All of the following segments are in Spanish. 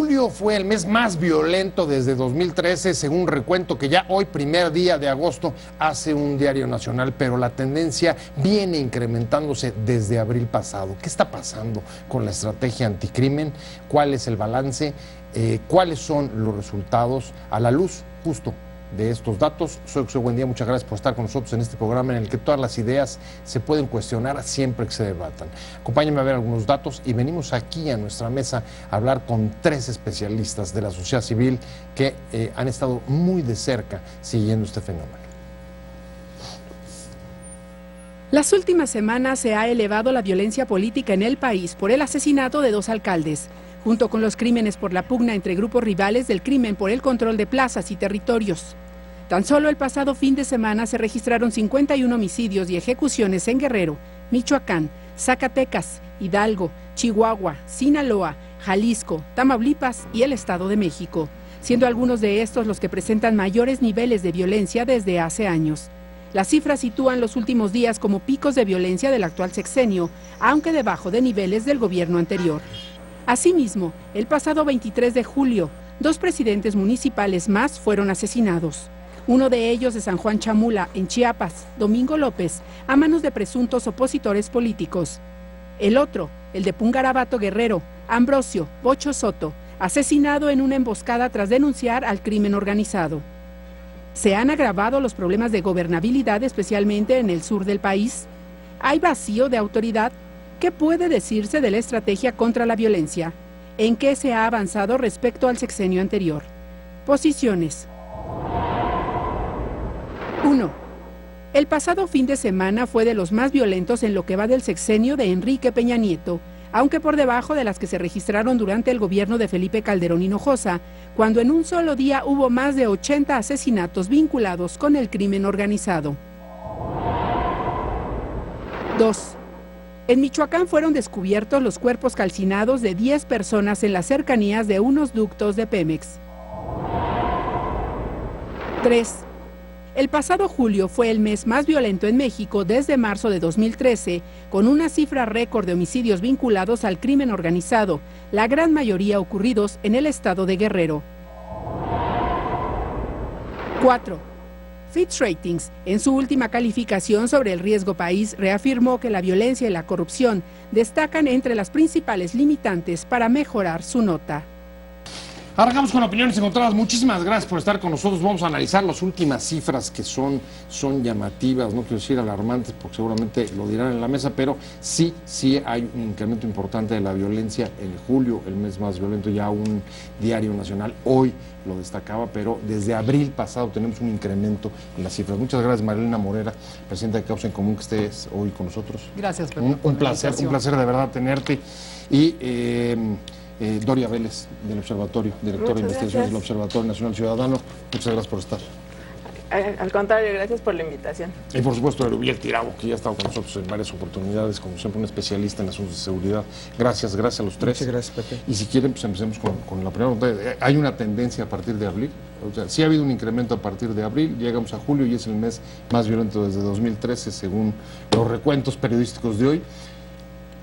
Julio fue el mes más violento desde 2013, según un recuento que ya hoy, primer día de agosto, hace un diario nacional, pero la tendencia viene incrementándose desde abril pasado. ¿Qué está pasando con la estrategia anticrimen? ¿Cuál es el balance? ¿Cuáles son los resultados a la luz justo de estos datos? Soy José Buendía, muchas gracias por estar con nosotros en este programa en el que todas las ideas se pueden cuestionar siempre que se debatan. Acompáñenme a ver algunos datos y venimos aquí a nuestra mesa a hablar con 3 especialistas de la sociedad civil que han estado muy de cerca siguiendo este fenómeno. Las últimas semanas se ha elevado la violencia política en el país por el asesinato de 2 alcaldes, junto con los crímenes por la pugna entre grupos rivales del crimen por el control de plazas y territorios. Tan solo el pasado fin de semana se registraron 51 homicidios y ejecuciones en Guerrero, Michoacán, Zacatecas, Hidalgo, Chihuahua, Sinaloa, Jalisco, Tamaulipas y el Estado de México, siendo algunos de estos los que presentan mayores niveles de violencia desde hace años. Las cifras sitúan los últimos días como picos de violencia del actual sexenio, aunque debajo de niveles del gobierno anterior. Asimismo, el pasado 23 de julio, 2 presidentes municipales más fueron asesinados. Uno de ellos de San Juan Chamula, en Chiapas, Domingo López, a manos de presuntos opositores políticos. El otro, el de Pungarabato Guerrero, Ambrosio Bocho Soto, asesinado en una emboscada tras denunciar al crimen organizado. ¿Se han agravado los problemas de gobernabilidad, especialmente en el sur del país? ¿Hay vacío de autoridad? ¿Qué puede decirse de la estrategia contra la violencia? ¿En qué se ha avanzado respecto al sexenio anterior? Posiciones. 1. El pasado fin de semana fue de los más violentos en lo que va del sexenio de Enrique Peña Nieto, aunque por debajo de las que se registraron durante el gobierno de Felipe Calderón Hinojosa, cuando en un solo día hubo más de 80 asesinatos vinculados con el crimen organizado. 2. En Michoacán fueron descubiertos los cuerpos calcinados de 10 personas en las cercanías de unos ductos de Pemex. 3. El pasado julio fue el mes más violento en México desde marzo de 2013, con una cifra récord de homicidios vinculados al crimen organizado, la gran mayoría ocurridos en el estado de Guerrero. 4. Fitch Ratings, en su última calificación sobre el riesgo país, reafirmó que la violencia y la corrupción destacan entre las principales limitantes para mejorar su nota. Arrancamos con opiniones encontradas. Muchísimas gracias por estar con nosotros. Vamos a analizar las últimas cifras que son llamativas, no quiero decir alarmantes porque seguramente lo dirán en la mesa, pero sí hay un incremento importante de la violencia en julio, el mes más violento, ya un diario nacional hoy lo destacaba, pero desde abril pasado tenemos un incremento en las cifras. Muchas gracias, Marilena Morera, presidenta de Causa en Común, que estés hoy con nosotros. Gracias, Pepe. Un placer de verdad tenerte. Y Doria Vélez, del Observatorio, directora de investigaciones del Observatorio Nacional Ciudadano. Muchas gracias por estar. Al contrario, gracias por la invitación. Y por supuesto, Erubiel Tirabo, que ya ha estado con nosotros en varias oportunidades, como siempre, un especialista en asuntos de seguridad. Gracias a los 3. Muchas gracias, Pepe. Y si quieren, pues empecemos con la primera pregunta. ¿Hay una tendencia a partir de abril? O sea, sí ha habido un incremento a partir de abril, llegamos a julio y es el mes más violento desde 2013, según los recuentos periodísticos de hoy.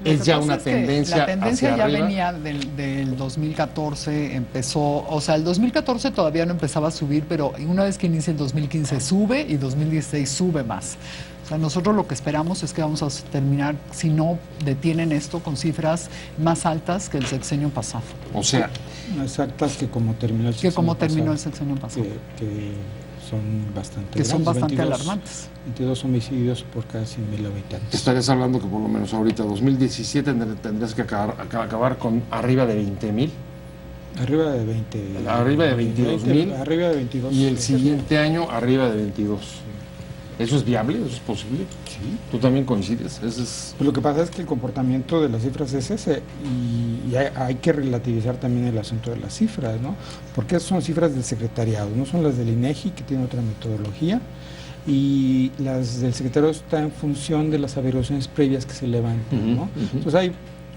Es ya una tendencia. La tendencia hacia ya arriba. venía del 2014, empezó, o sea, el 2014 todavía no empezaba a subir, pero una vez que inicia el 2015 sube y 2016 sube más. O sea, nosotros lo que esperamos es que vamos a terminar, si no detienen esto, con cifras más altas que el sexenio pasado. O sea, más altas que como terminó el sexenio Que como pasado, terminó el sexenio pasado. que son bastante Que son grandes, bastante 22, alarmantes. 22 homicidios por cada 100.000 habitantes. estarías hablando que por lo menos ahorita, 2017, tendrías que acabar con arriba de 20,000. Arriba de 20. Arriba de 22,000. Arriba de 22. Y el siguiente año, arriba de 22. ¿Eso es viable? ¿Eso es posible? Sí. ¿Tú también coincides? Ese es... Pues lo que pasa es que el comportamiento de las cifras es ese, y hay que relativizar también el asunto de las cifras, ¿no? Porque son cifras del secretariado, no son las del INEGI, que tiene otra metodología, y las del secretario están en función de las averiguaciones previas que se levantan, ¿no? Entonces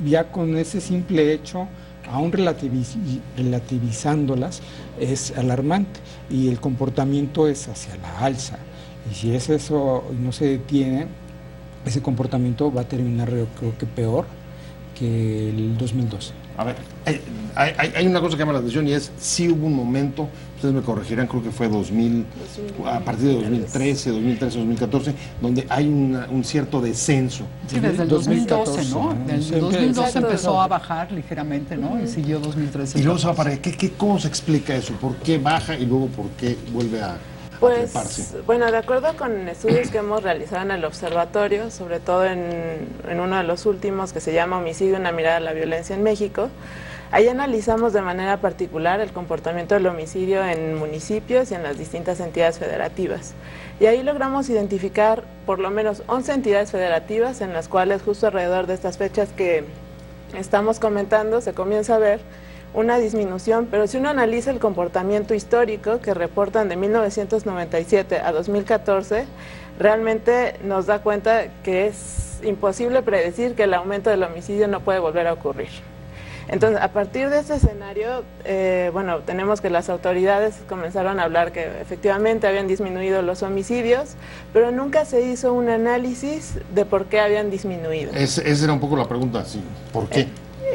ya con ese simple hecho, aún relativizándolas, es alarmante, y el comportamiento es hacia la alza. Y si es eso y no se detiene, ese comportamiento va a terminar, yo creo que peor que el 2012. A ver, hay una cosa que llama la atención y es, sí hubo un momento, ustedes me corregirán, creo que fue 2000, a partir de 2013, 2014, donde hay un cierto descenso. Sí, desde el 2012, ¿no? Desde el 2012 Exacto. empezó a bajar ligeramente, ¿no? Y siguió 2013. Y luego se va para ¿cómo se explica eso? ¿Por qué baja y luego por qué vuelve a treparse? Pues, bueno, de acuerdo con estudios que hemos realizado en el observatorio, sobre todo en uno de los últimos que se llama Homicidio, una mirada a la violencia en México, ahí analizamos de manera particular el comportamiento del homicidio en municipios y en las distintas entidades federativas. Y ahí logramos identificar por lo menos 11 entidades federativas en las cuales justo alrededor de estas fechas que estamos comentando se comienza a ver una disminución, pero si uno analiza el comportamiento histórico que reportan de 1997 a 2014, realmente nos da cuenta que es imposible predecir que el aumento del homicidio no puede volver a ocurrir. Entonces, a partir de este escenario, bueno, tenemos que las autoridades comenzaron a hablar que efectivamente habían disminuido los homicidios, pero nunca se hizo un análisis de por qué habían disminuido. Esa era un poco la pregunta, sí, ¿por qué?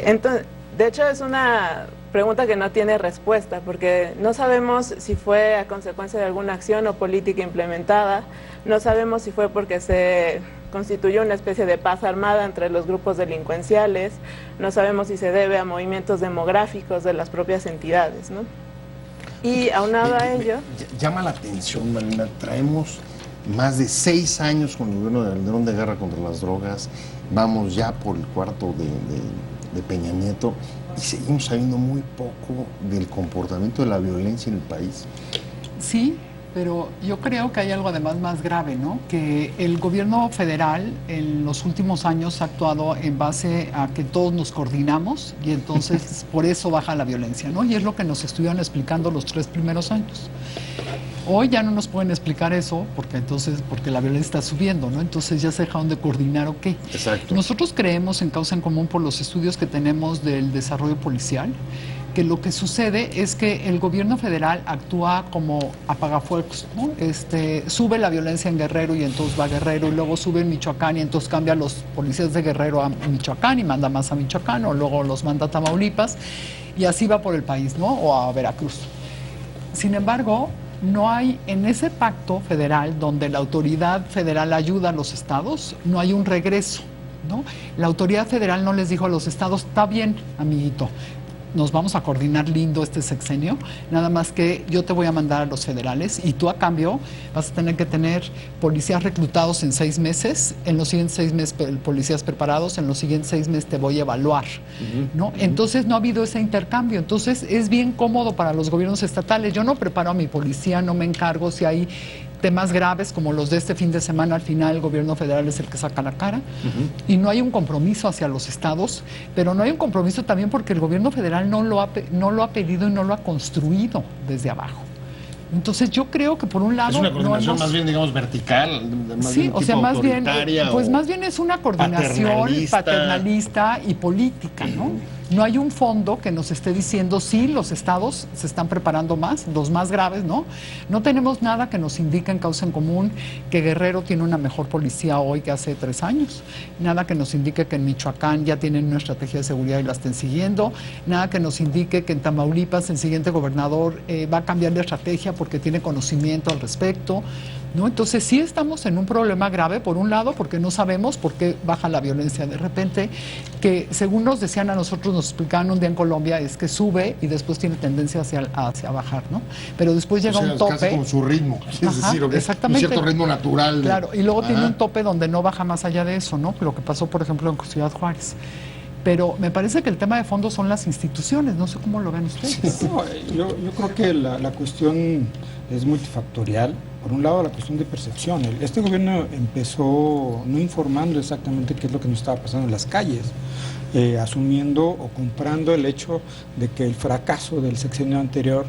Entonces, de hecho, es una pregunta que no tiene respuesta, porque no sabemos si fue a consecuencia de alguna acción o política implementada, no sabemos si fue porque se constituyó una especie de paz armada entre los grupos delincuenciales, no sabemos si se debe a movimientos demográficos de las propias entidades, ¿no? Y aunado a ello... Llama la atención, Marina, traemos más de 6 años con el gobierno de Calderón de guerra contra las drogas, vamos ya por el cuarto de Peña Nieto y seguimos sabiendo muy poco del comportamiento de la violencia en el país. Sí, pero yo creo que hay algo además más grave, ¿no? Que el gobierno federal en los últimos años ha actuado en base a que todos nos coordinamos y entonces por eso baja la violencia, ¿no? Y es lo que nos estuvieron explicando los 3 primeros años. Hoy ya no nos pueden explicar eso porque la violencia está subiendo, ¿no? Entonces ya se dejaron de coordinar o qué. Exacto. Nosotros creemos en Causa en Común por los estudios que tenemos del desarrollo policial, que lo que sucede es que el gobierno federal actúa como apagafuegos, ¿no? Sube la violencia en Guerrero y entonces va a Guerrero, y luego sube en Michoacán y entonces cambia a los policías de Guerrero a Michoacán y manda más a Michoacán, o luego los manda a Tamaulipas, y así va por el país, ¿no? O a Veracruz. Sin embargo, no hay en ese pacto federal donde la autoridad federal ayuda a los estados, no hay un regreso, ¿no? La autoridad federal no les dijo a los estados, está bien, amiguito, nos vamos a coordinar lindo este sexenio, nada más que yo te voy a mandar a los federales y tú a cambio vas a tener que tener policías reclutados en 6 meses, en los siguientes 6 meses policías preparados, en los siguientes 6 meses te voy a evaluar, ¿no? Entonces no ha habido ese intercambio, entonces es bien cómodo para los gobiernos estatales. Yo no preparo a mi policía, no me encargo si hay temas graves como los de este fin de semana, al final el gobierno federal es el que saca la cara, y no hay un compromiso hacia los estados, pero no hay un compromiso también porque el gobierno federal no lo ha pedido y no lo ha construido desde abajo. Entonces yo creo que por un lado... Es una coordinación no hemos... más bien, digamos, vertical, más sí, bien o sea, más bien, pues o más bien es una coordinación paternalista y política, ¿no? No hay un fondo que nos esté diciendo sí, los estados se están preparando más, los más graves, ¿no? No tenemos nada que nos indique en Causa en Común que Guerrero tiene una mejor policía hoy que hace 3 años. Nada que nos indique que en Michoacán ya tienen una estrategia de seguridad y la estén siguiendo. Nada que nos indique que en Tamaulipas el siguiente gobernador va a cambiar de estrategia porque tiene conocimiento al respecto, ¿no? Entonces sí estamos en un problema grave, por un lado, porque no sabemos por qué baja la violencia de repente, que según nos decían a nosotros, nos explicaban un día en Colombia, es que sube y después tiene tendencia hacia bajar, ¿no? Pero después llega un tope. Casi con su ritmo, es decir, exactamente. Un cierto ritmo natural. Claro, y luego tiene un tope donde no baja más allá de eso, ¿no? Lo que pasó, por ejemplo, en Ciudad Juárez. Pero me parece que el tema de fondo son las instituciones, no sé cómo lo ven ustedes. No, yo creo que la cuestión es multifactorial. Por un lado, la cuestión de percepción. Este gobierno empezó no informando exactamente qué es lo que nos estaba pasando en las calles, asumiendo o comprando el hecho de que el fracaso del sexenio anterior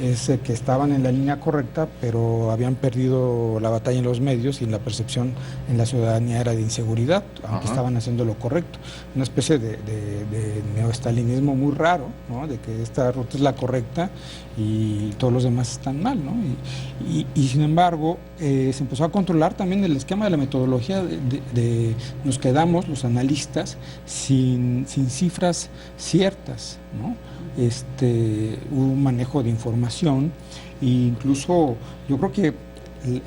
es que estaban en la línea correcta, pero habían perdido la batalla en los medios y la percepción en la ciudadanía era de inseguridad, aunque estaban haciendo lo correcto. Una especie de neoestalinismo muy raro, ¿no? De que esta ruta es la correcta y todos los demás están mal, ¿no? Y sin embargo, se empezó a controlar también el esquema de la metodología, nos quedamos los analistas sin cifras ciertas, ¿no? Hubo un manejo de información e incluso yo creo que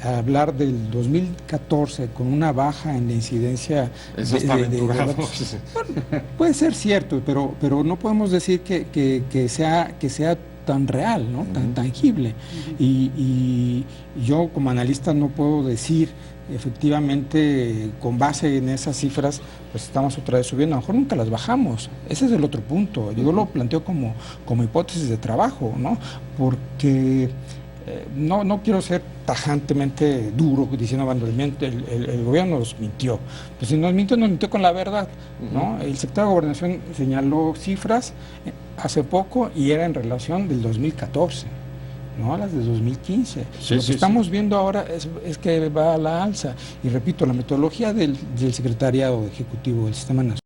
hablar del 2014 con una baja en la incidencia eso está aventurado. Puede ser cierto, pero no podemos decir que sea tan real, ¿no? Tan tangible. Y yo como analista no puedo decir efectivamente con base en esas cifras pues estamos otra vez subiendo, a lo mejor nunca las bajamos. Ese es el otro punto. Yo lo planteo como hipótesis de trabajo, ¿no? Porque no quiero ser tajantemente duro diciendo, bueno, el gobierno nos mintió. Pues si nos mintió con la verdad, ¿no? El secretario de Gobernación señaló cifras hace poco y era en relación del 2014, no a las de 2015. Lo que estamos viendo ahora es que va a la alza. Y repito, la metodología del Secretariado Ejecutivo del Sistema Nacional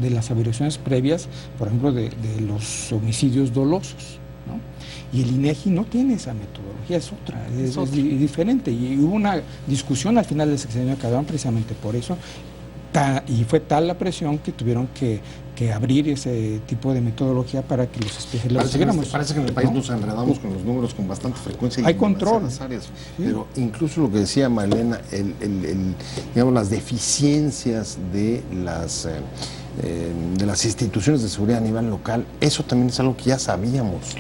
de las averiguaciones previas, por ejemplo, de los homicidios dolosos, ¿no? Y el INEGI no tiene esa metodología, es otra, es diferente. Y hubo una discusión al final del sexenio de Calderón precisamente por eso, y fue tal la presión que tuvieron que abrir ese tipo de metodología para que los especialistas siguiéramos. Parece que en el país nos enredamos con los números con bastante frecuencia. Hay control. Áreas. Sí. Pero incluso lo que decía Malena, digamos, las deficiencias de las instituciones de seguridad a nivel local, eso también es algo que ya sabíamos,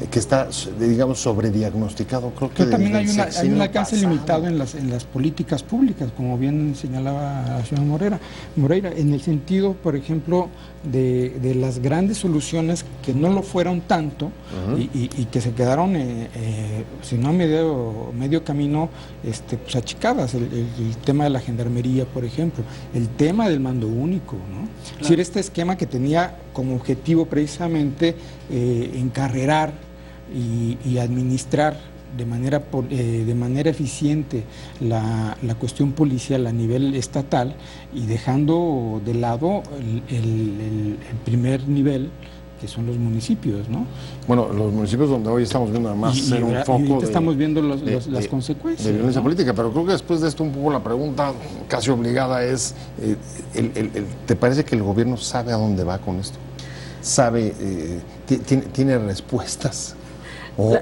que está, digamos, sobrediagnosticado. Creo que también hay un alcance limitado en las políticas públicas, como bien señalaba la señora Moreira, en el sentido, por ejemplo, de las grandes soluciones que no lo fueron tanto y que se quedaron, si no a medio camino, pues achicadas. El tema de la gendarmería, por ejemplo, el tema del mando único, ¿no? Claro. Es decir, este esquema que tenía como objetivo precisamente encarrerar y administrar de manera eficiente la cuestión policial a nivel estatal y dejando de lado el primer nivel, que son los municipios, ¿no? Bueno, los municipios donde hoy estamos viendo además ser un foco estamos viendo las consecuencias de violencia, ¿no?, política, pero creo que después de esto un poco la pregunta casi obligada es, ¿te parece que el gobierno sabe a dónde va con esto? ¿Sabe, tiene respuestas o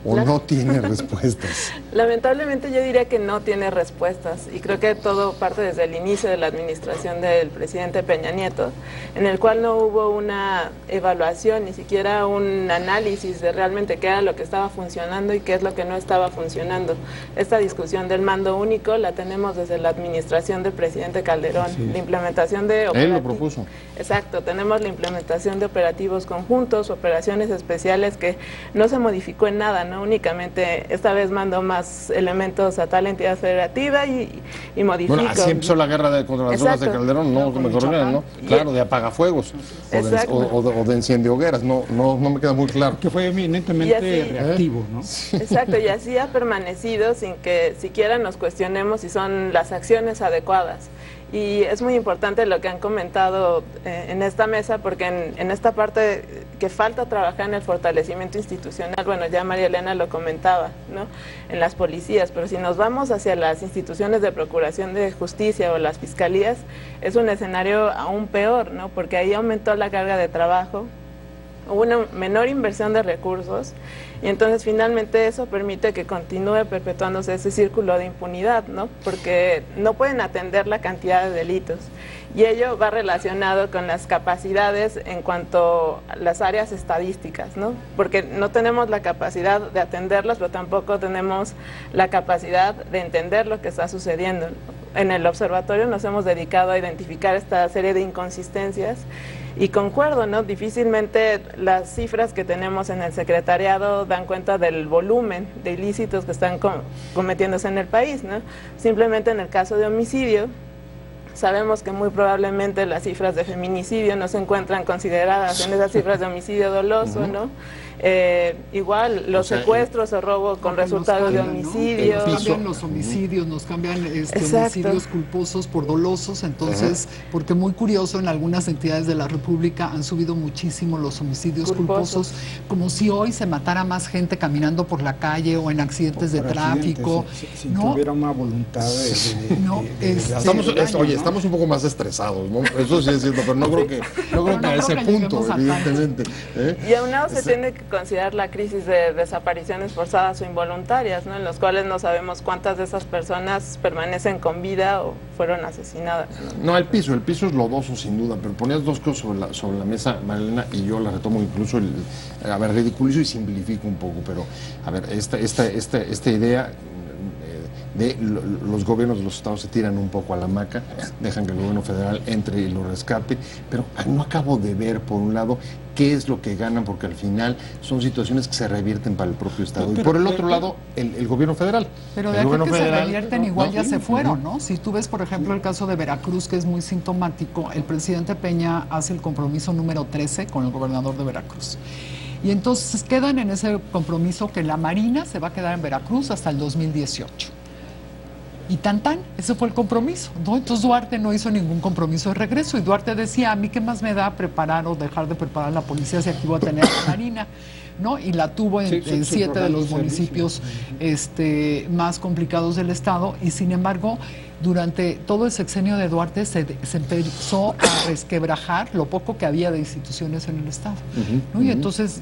no tiene respuestas? Lamentablemente yo diría que no tiene respuestas, y creo que todo parte desde el inicio de la administración del presidente Peña Nieto, en el cual no hubo una evaluación, ni siquiera un análisis de realmente qué era lo que estaba funcionando y qué es lo que no estaba funcionando. Esta discusión del mando único la tenemos desde la administración del presidente Calderón, la implementación de él lo propuso. Exacto, tenemos la implementación de operativos conjuntos, operaciones especiales, que no se modificó en nada, ¿no? Únicamente esta vez mandó más elementos a tal entidad federativa y modificó. Bueno, así empezó la guerra contra las obras de Calderón, no me corrigen, ¿no? Claro, de apagafuegos o de enciende hogueras, no me queda muy claro. Que fue eminentemente reactivo, ¿no? Exacto, y así ha permanecido sin que siquiera nos cuestionemos si son las acciones adecuadas. Y es muy importante lo que han comentado en esta mesa, porque en esta parte que falta trabajar en el fortalecimiento institucional, bueno, ya María Elena lo comentaba, ¿no?, en las policías, pero si nos vamos hacia las instituciones de procuración de justicia o las fiscalías, es un escenario aún peor, ¿no?, porque ahí aumentó la carga de trabajo, hubo una menor inversión de recursos, y entonces finalmente eso permite que continúe perpetuándose ese círculo de impunidad, ¿no?, porque no pueden atender la cantidad de delitos, y ello va relacionado con las capacidades en cuanto a las áreas estadísticas, ¿no?, porque no tenemos la capacidad de atenderlas, pero tampoco tenemos la capacidad de entender lo que está sucediendo. En el observatorio nos hemos dedicado a identificar esta serie de inconsistencias, y concuerdo, ¿no?, difícilmente las cifras que tenemos en el secretariado dan cuenta del volumen de ilícitos que están cometiéndose en el país, ¿no? Simplemente en el caso de homicidio, sabemos que muy probablemente las cifras de feminicidio no se encuentran consideradas en esas cifras de homicidio doloso, ¿no? Igual los secuestros o robo con resultados de homicidios. Nos cambian los homicidios, nos cambian homicidios culposos por dolosos, entonces, porque muy curioso, en algunas entidades de la República han subido muchísimo los homicidios culposos, como si hoy se matara más gente caminando por la calle o en accidentes de tráfico. Sin que hubiera una voluntad estamos un poco más estresados, ¿no? Eso sí es cierto, pero no creo que a ese punto, evidentemente. Y aunado se tiene que considerar la crisis de desapariciones forzadas o involuntarias, ¿no? En los cuales no sabemos cuántas de esas personas permanecen con vida o fueron asesinadas, ¿no? No, el piso es lodoso sin duda, pero ponías dos cosas sobre la mesa, Marilena, y yo la retomo incluso, ridiculizo y simplifico un poco, pero a ver, esta idea de los gobiernos de los estados se tiran un poco a la hamaca, dejan que el gobierno federal entre y lo rescate, pero no acabo de ver, por un lado, qué es lo que ganan, porque al final son situaciones que se revierten para el propio estado. Y por el otro lado, el gobierno federal. Pero de aquí que se revierten igual ya se fueron, ¿no? Si tú ves, por ejemplo, el caso de Veracruz, que es muy sintomático, el presidente Peña hace el compromiso número 13 con el gobernador de Veracruz. Y entonces quedan en ese compromiso que la Marina se va a quedar en Veracruz hasta el 2018. Y ese fue el compromiso, ¿no? Entonces Duarte no hizo ningún compromiso de regreso y Duarte decía, a mí qué más me da preparar o dejar de preparar la policía si aquí voy a tener la Marina, ¿no? Y la tuvo en 7 de los municipios más complicados del estado, y sin embargo durante todo el sexenio de Duarte se empezó a resquebrajar lo poco que había de instituciones en el estado, ¿no? Y entonces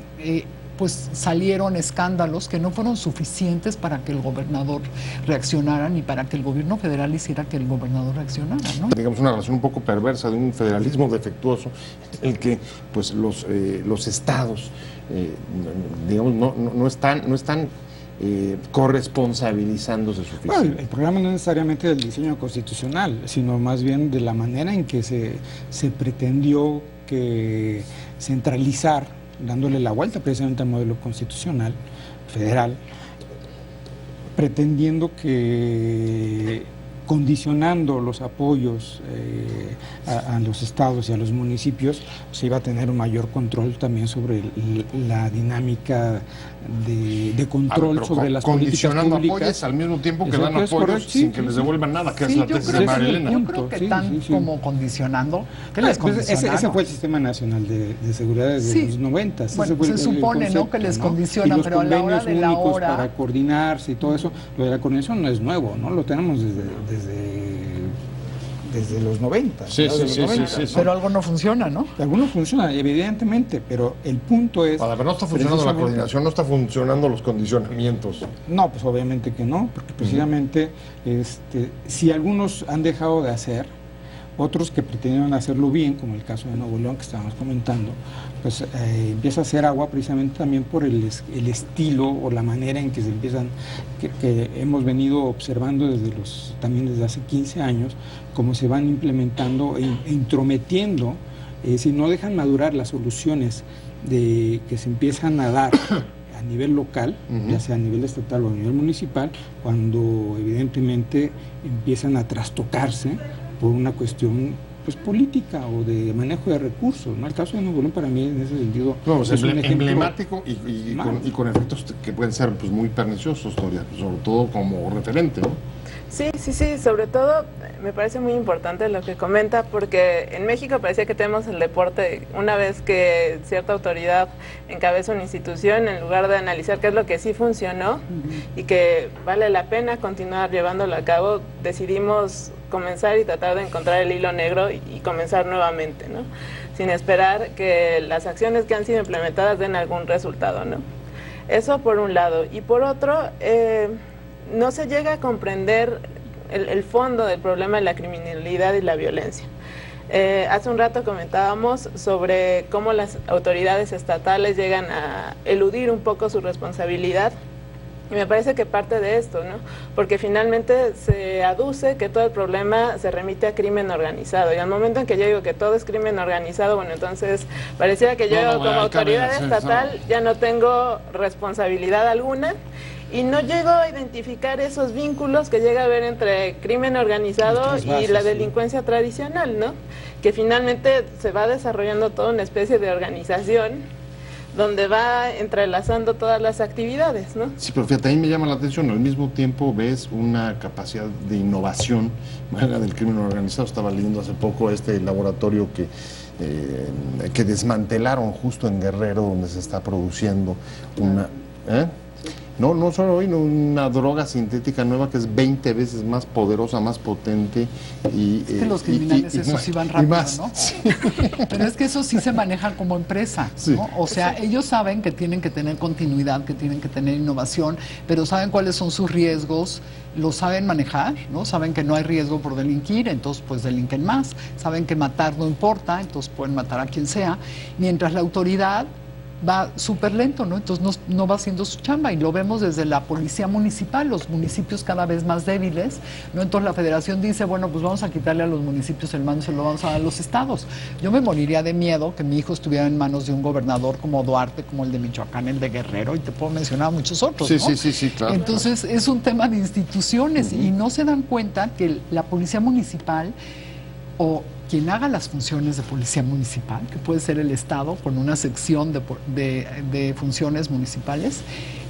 pues salieron escándalos que no fueron suficientes para que el gobernador reaccionara ni para que el gobierno federal hiciera que el gobernador reaccionara, ¿no? Digamos una relación un poco perversa de un federalismo defectuoso, en el que pues los estados digamos no están corresponsabilizándose suficientemente. Bueno, el problema no es necesariamente del diseño constitucional, sino más bien de la manera en que se pretendió que centralizar, dándole la vuelta precisamente al modelo constitucional federal, pretendiendo que condicionando los apoyos a los estados y a los municipios, se iba a tener un mayor control también sobre la dinámica de control sobre las políticas públicas. Condicionando apoyos al mismo tiempo que dan apoyos sin que les devuelvan nada, que es la tesis de Marilena. Yo creo que están como condicionando. ¿Qué les condicionaron? Ese fue el Sistema Nacional de Seguridad desde los 90. Bueno, se supone, ¿no?, que les condiciona, pero a la hora de la hora... para coordinarse y todo eso, lo de la coordinación no es nuevo, ¿no? Lo tenemos desde los 90. Sí. Pero algo no funciona, ¿no? Algo no funciona, evidentemente, pero el punto es... Pero no está funcionando la coordinación, no está funcionando los condicionamientos. No, pues obviamente que no, porque precisamente si algunos han dejado de hacer, otros que pretendieron hacerlo bien, como el caso de Nuevo León que estábamos comentando, pues empieza a hacer agua precisamente también por el estilo o la manera en que se empiezan, que hemos venido observando también desde hace 15 años, cómo se van implementando e intrometiendo, si no dejan madurar las soluciones que se empiezan a dar a nivel local, ya sea a nivel estatal o a nivel municipal, cuando evidentemente empiezan a trastocarse por una cuestión pues política o de manejo de recursos, ¿no? El caso de Nuevo León para mí en ese sentido es un emblemático y con efectos que pueden ser pues muy perniciosos todavía, sobre todo como referente, ¿no? Sí, sobre todo me parece muy importante lo que comenta, porque en México parecía que tenemos el deporte, una vez que cierta autoridad encabeza una institución, en lugar de analizar qué es lo que sí funcionó y que vale la pena continuar llevándolo a cabo, decidimos comenzar y tratar de encontrar el hilo negro y comenzar nuevamente, ¿no? Sin esperar que las acciones que han sido implementadas den algún resultado, ¿no? Eso por un lado. Y por otro, no se llega a comprender el fondo del problema de la criminalidad y la violencia. Hace un rato comentábamos sobre cómo las autoridades estatales llegan a eludir un poco su responsabilidad. Y me parece que parte de esto, ¿no? Porque finalmente se aduce que todo el problema se remite a crimen organizado. Y al momento en que yo digo que todo es crimen organizado, bueno, entonces pareciera que yo como autoridad estatal ya no tengo responsabilidad alguna. Y no llego a identificar esos vínculos que llega a haber entre crimen organizado y la delincuencia tradicional, ¿no? Que finalmente se va desarrollando toda una especie de organización donde va entrelazando todas las actividades, ¿no? Sí, pero fíjate, ahí me llama la atención, al mismo tiempo ves una capacidad de innovación del crimen organizado. Estaba leyendo hace poco este laboratorio que desmantelaron justo en Guerrero, donde se está produciendo una... No solo hoy, una droga sintética nueva que es 20 veces más poderosa, más potente. Es que los criminales esos sí van rápido, ¿no? Sí. Pero es que eso sí se manejan como empresa, Sí. ¿no? O sea, ellos saben que tienen que tener continuidad, que tienen que tener innovación, pero saben cuáles son sus riesgos, lo saben manejar, ¿no? Saben que no hay riesgo por delinquir, entonces pues delinquen más. Saben que matar no importa, entonces pueden matar a quien sea, mientras la autoridad va súper lento, ¿no? Entonces no va haciendo su chamba, y lo vemos desde la policía municipal, los municipios cada vez más débiles, ¿no? Entonces la federación dice, bueno, pues vamos a quitarle a los municipios el mando y se lo vamos a dar a los estados. Yo me moriría de miedo que mi hijo estuviera en manos de un gobernador como Duarte, como el de Michoacán, el de Guerrero, y te puedo mencionar a muchos otros, Sí, ¿no? sí, claro. Entonces es un tema de instituciones, y no se dan cuenta que la policía municipal, o quien haga las funciones de policía municipal, que puede ser el Estado con una sección de funciones municipales,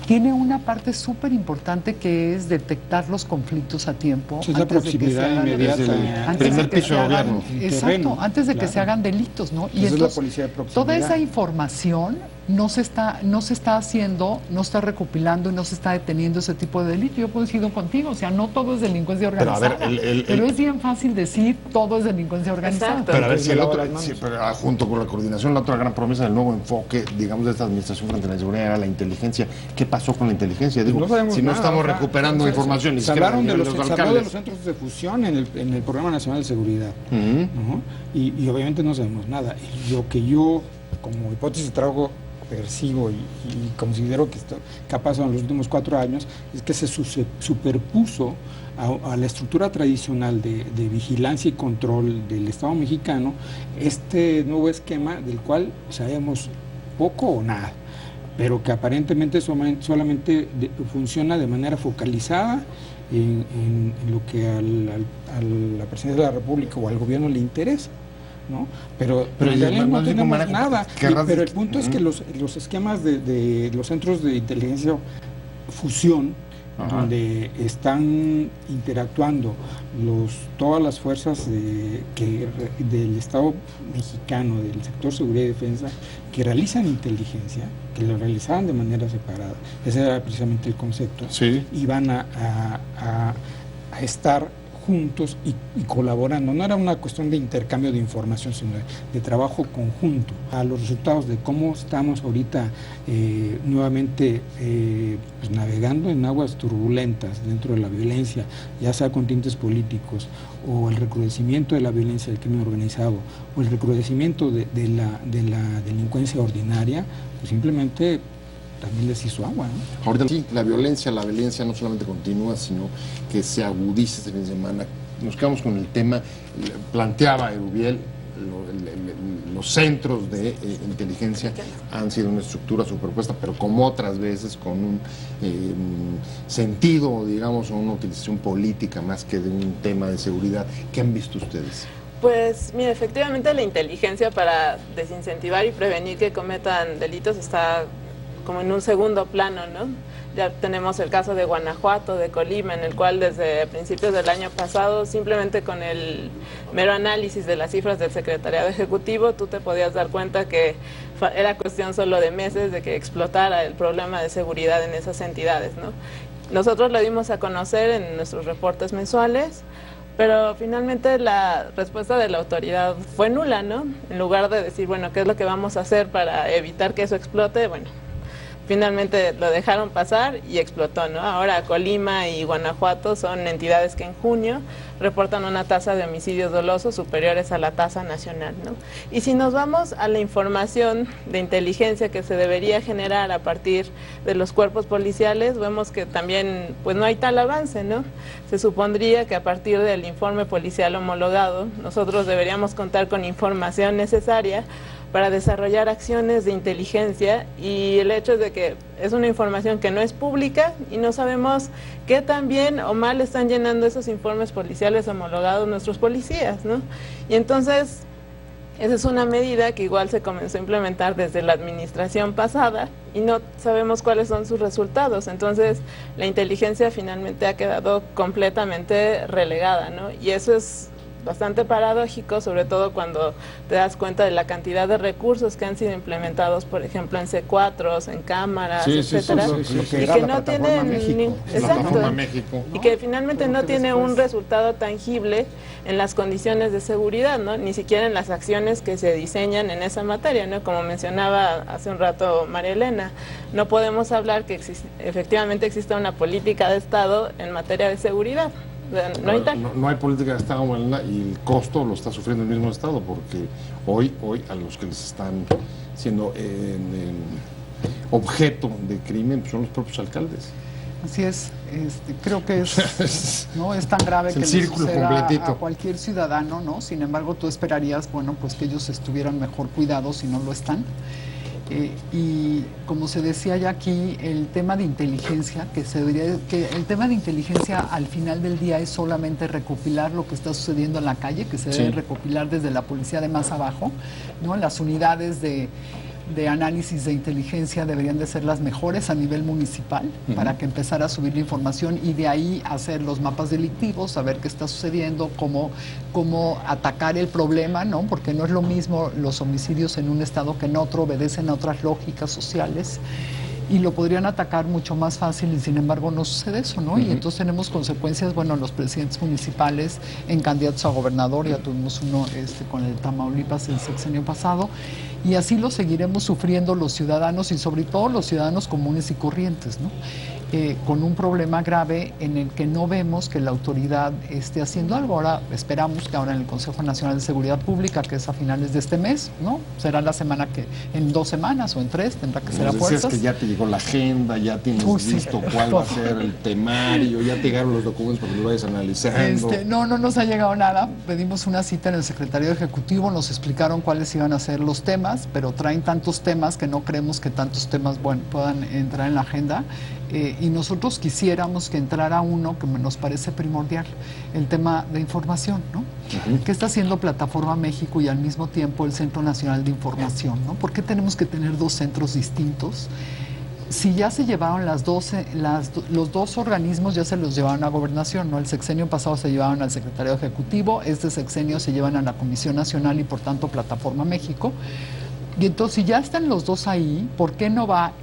tiene una parte súper importante, que es detectar los conflictos a tiempo. Es la proximidad inmediata. El primer piso de gobierno. Exacto, antes de que se hagan delitos, ¿no? Y Esa es la entonces, policía de proximidad. toda esa información no se está haciendo, no está recopilando y no se está deteniendo ese tipo de delito. Yo coincido contigo, o sea, no todo es delincuencia organizada. Pero a ver, pero es bien fácil decir todo es delincuencia organizada. Exacto. Pero a ver si el otro, Las manos. junto con la coordinación, la otra gran promesa del nuevo enfoque, digamos, de esta administración frente a la seguridad era la inteligencia. ¿Qué pasó con la inteligencia? Digo, No sabemos si no nada, estamos o sea, recuperando información, ni se siquiera hablaron a de nivel los, se habló de los centros de fusión en el Programa Nacional de Seguridad, ¿no? Y obviamente no sabemos nada. Y lo que yo, como hipótesis de trabajo, percibo y considero que ha pasado en los últimos 4 años, es que se superpuso a la estructura tradicional de vigilancia y control del Estado mexicano este nuevo esquema del cual sabemos poco o nada, pero que aparentemente solamente funciona de manera focalizada en lo que a la presidencia de la República o al gobierno le interesa, ¿no? Pero en realidad no tenemos nada. Pero el punto es que los esquemas de los centros de inteligencia fusión, donde están interactuando todas las fuerzas del Estado mexicano, del sector seguridad y defensa, que realizan inteligencia, que lo realizaban de manera separada, ese era precisamente el concepto, Sí. y van a estar juntos y colaborando. No era una cuestión de intercambio de información, sino de trabajo conjunto. A los resultados de cómo estamos ahorita nuevamente pues navegando en aguas turbulentas dentro de la violencia, ya sea con tintes políticos, o el recrudecimiento de la violencia del crimen organizado, o el recrudecimiento de la delincuencia ordinaria, pues simplemente también les hizo agua, ¿no? Ahorita sí, la violencia no solamente continúa, sino que se agudiza este fin de semana. Nos quedamos con el tema, planteaba Erubiel, los centros de inteligencia han sido una estructura superpuesta, pero como otras veces con un sentido, digamos, o una utilización política más que de un tema de seguridad. ¿Qué han visto ustedes? Pues mira, efectivamente la inteligencia para desincentivar y prevenir que cometan delitos está como en un segundo plano, ¿no? Ya tenemos el caso de Guanajuato, de Colima, en el cual desde principios del año pasado, simplemente con el mero análisis de las cifras del Secretariado Ejecutivo, tú te podías dar cuenta que era cuestión solo de meses de que explotara el problema de seguridad en esas entidades, ¿no? Nosotros lo dimos a conocer en nuestros reportes mensuales, pero finalmente la respuesta de la autoridad fue nula, ¿no? En lugar de decir, bueno, ¿qué es lo que vamos a hacer para evitar que eso explote? Bueno, finalmente lo dejaron pasar y explotó, ¿no? Ahora Colima y Guanajuato son entidades que en junio reportan una tasa de homicidios dolosos superiores a la tasa nacional, ¿no? Y si nos vamos a la información de inteligencia que se debería generar a partir de los cuerpos policiales, vemos que también pues no hay tal avance, ¿no? Se supondría que a partir del informe policial homologado nosotros deberíamos contar con información necesaria para desarrollar acciones de inteligencia, y el hecho de que es una información que no es pública y no sabemos qué tan bien o mal están llenando esos informes policiales homologados nuestros policías, ¿no? Y entonces Esa es una medida que igual se comenzó a implementar desde la administración pasada y no sabemos cuáles son sus resultados. Entonces, la inteligencia finalmente ha quedado completamente relegada, ¿no? Y eso es bastante paradójico, sobre todo cuando te das cuenta de la cantidad de recursos que han sido implementados, por ejemplo, en C4, en cámaras, etcétera, y que no tienen y que finalmente no tiene un resultado tangible en las condiciones de seguridad, ¿no? Ni siquiera en las acciones que se diseñan en esa materia, ¿no? Como mencionaba hace un rato María Elena, no podemos hablar que efectivamente exista una política de Estado en materia de seguridad. No hay política de Estado, Malena, y el costo lo está sufriendo el mismo Estado, porque hoy a los que les están siendo objeto de crimen son los propios alcaldes. Así es, creo que no es tan grave que le suceda a cualquier ciudadano, ¿no? Sin embargo, tú esperarías, bueno, pues que ellos estuvieran mejor cuidados si no lo están. Y como se decía ya aquí, el tema de inteligencia, que el tema de inteligencia al final del día es solamente recopilar lo que está sucediendo en la calle, que se debe recopilar desde la policía de más abajo, ¿no? Las unidades de análisis de inteligencia deberían de ser las mejores a nivel municipal para que empezara a subir la información y de ahí hacer los mapas delictivos, saber qué está sucediendo, cómo atacar el problema, ¿no? Porque no es lo mismo los homicidios en un estado que en otro, obedecen a otras lógicas sociales y lo podrían atacar mucho más fácil y sin embargo no sucede eso, ¿no? Y entonces tenemos consecuencias, bueno, los presidentes municipales en candidatos a gobernador, ya tuvimos uno con el Tamaulipas el sexenio pasado, y así lo seguiremos sufriendo los ciudadanos y sobre todo los ciudadanos comunes y corrientes, ¿no? Con un problema grave en el que no vemos que la autoridad esté haciendo algo. Ahora esperamos que ahora en el Consejo Nacional de Seguridad Pública, que es a finales de este mes, ¿no? Será la semana que en 2 semanas o en 3 tendrá que ser a fuerzas. Decías que ya te llegó la agenda, ya tienes visto cuál va a ser el temario, ya te llegaron los documentos para que lo vayas analizando. No nos ha llegado nada. Pedimos una cita en el Secretariado Ejecutivo, nos explicaron cuáles iban a ser los temas, pero traen tantos temas que no creemos que tantos temas puedan entrar en la agenda. Y nosotros quisiéramos que entrara uno que nos parece primordial, el tema de información, ¿no? ¿Qué está haciendo Plataforma México y al mismo tiempo el Centro Nacional de Información, ¿no? ¿Por qué tenemos que tener 2 centros distintos? Si ya se llevaron los 2 organismos, ya se los llevaron a Gobernación, ¿no? El sexenio pasado se llevaron al Secretariado Ejecutivo, este sexenio se llevan a la Comisión Nacional y por tanto Plataforma México. Y entonces, si ya están los 2 ahí, ¿por qué no va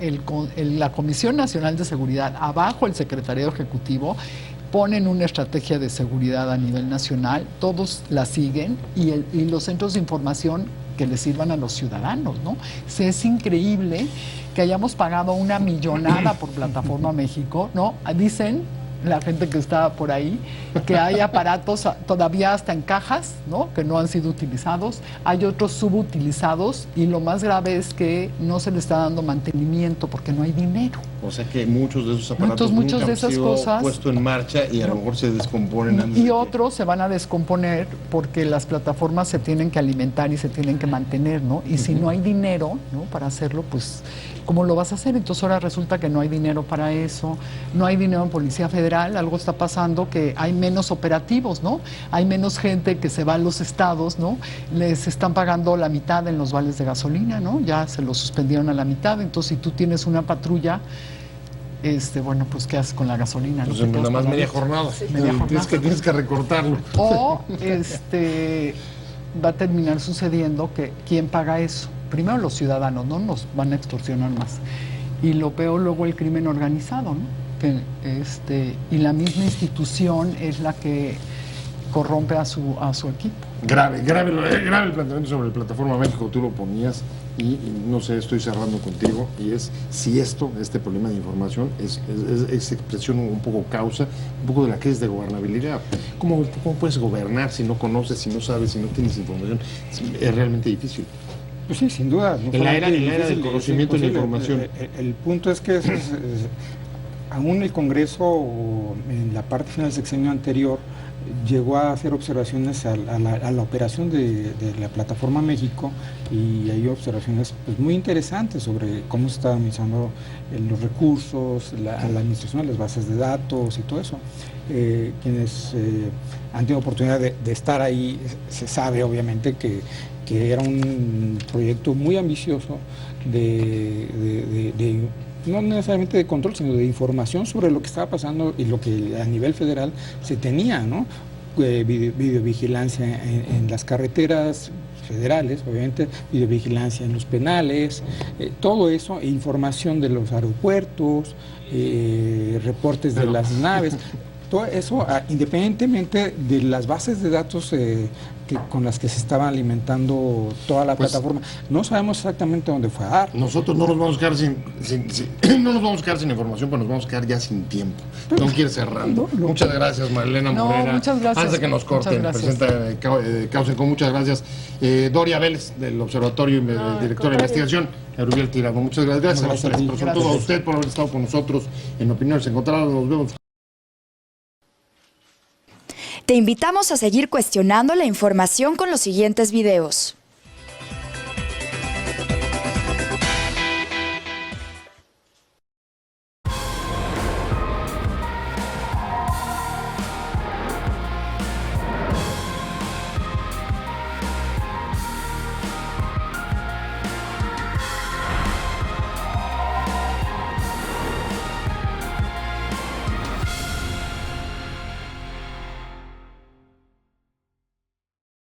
la Comisión Nacional de Seguridad abajo el Secretariado Ejecutivo? Ponen una estrategia de seguridad a nivel nacional, todos la siguen y los centros de información que les sirvan a los ciudadanos, ¿no? Es increíble que hayamos pagado una millonada por Plataforma México, ¿no? Dicen la gente que está por ahí, que hay aparatos todavía hasta en cajas, ¿no? Que no han sido utilizados, hay otros subutilizados y lo más grave es que no se le está dando mantenimiento porque no hay dinero. O sea que muchos de esos aparatos nunca han sido puestos en marcha y a lo mejor se descomponen. Y otros se van a descomponer porque las plataformas se tienen que alimentar y se tienen que mantener, ¿no? Y si no hay dinero, ¿no? Para hacerlo, pues, ¿cómo lo vas a hacer? Entonces ahora resulta que no hay dinero para eso, no hay dinero en Policía Federal, algo está pasando que hay menos operativos, ¿no? Hay menos gente que se va a los estados, ¿no? Les están pagando la mitad en los vales de gasolina, ¿no? Ya se los suspendieron a la mitad, entonces si tú tienes una patrulla, bueno, pues ¿qué haces con la gasolina? Pues nada más media jornada. Tienes que recortarlo. O va a terminar sucediendo que ¿quién paga eso? Primero los ciudadanos, ¿no? Nos van a extorsionar más. Y lo peor luego el crimen organizado, ¿no? Y la misma institución es la que corrompe a su equipo. Grave el planteamiento sobre la Plataforma México, tú lo ponías y no sé, estoy cerrando contigo, y es si este problema de información es expresión un poco causa, un poco de la crisis de gobernabilidad. ¿Cómo puedes gobernar si no conoces, si no sabes, si no tienes información? Es realmente difícil. Pues sí, sin duda. En la era del conocimiento y la información. El punto es que aún el Congreso, en la parte final del sexenio anterior, llegó a hacer observaciones a la operación de la Plataforma México, y hay observaciones pues, muy interesantes sobre cómo se están administrando los recursos, la administración de las bases de datos y todo eso. Quienes han tenido oportunidad de estar ahí, se sabe obviamente que que era un proyecto muy ambicioso no necesariamente de control, sino de información sobre lo que estaba pasando y lo que a nivel federal se tenía, ¿no? Videovigilancia en las carreteras federales, obviamente, videovigilancia en los penales, todo eso, e información de los aeropuertos, reportes de las naves. Todo eso, independientemente de las bases de datos con las que se estaba alimentando toda la plataforma, no sabemos exactamente dónde fue a dar. Nosotros no nos vamos a quedar no nos vamos a quedar sin información, pero nos vamos a quedar ya sin tiempo. Tengo que ir cerrando. Muchas gracias, Marilena Morera. Muchas gracias. Antes de que nos corten, presenta Causenco, muchas gracias. Doria Vélez, del Observatorio, directora de investigación. Erubiel Tirado, muchas gracias. Gracias a ustedes, pero sobre todo a usted por haber estado con nosotros en Opiniones Encontradas. Nos vemos. Te invitamos a seguir cuestionando la información con los siguientes videos.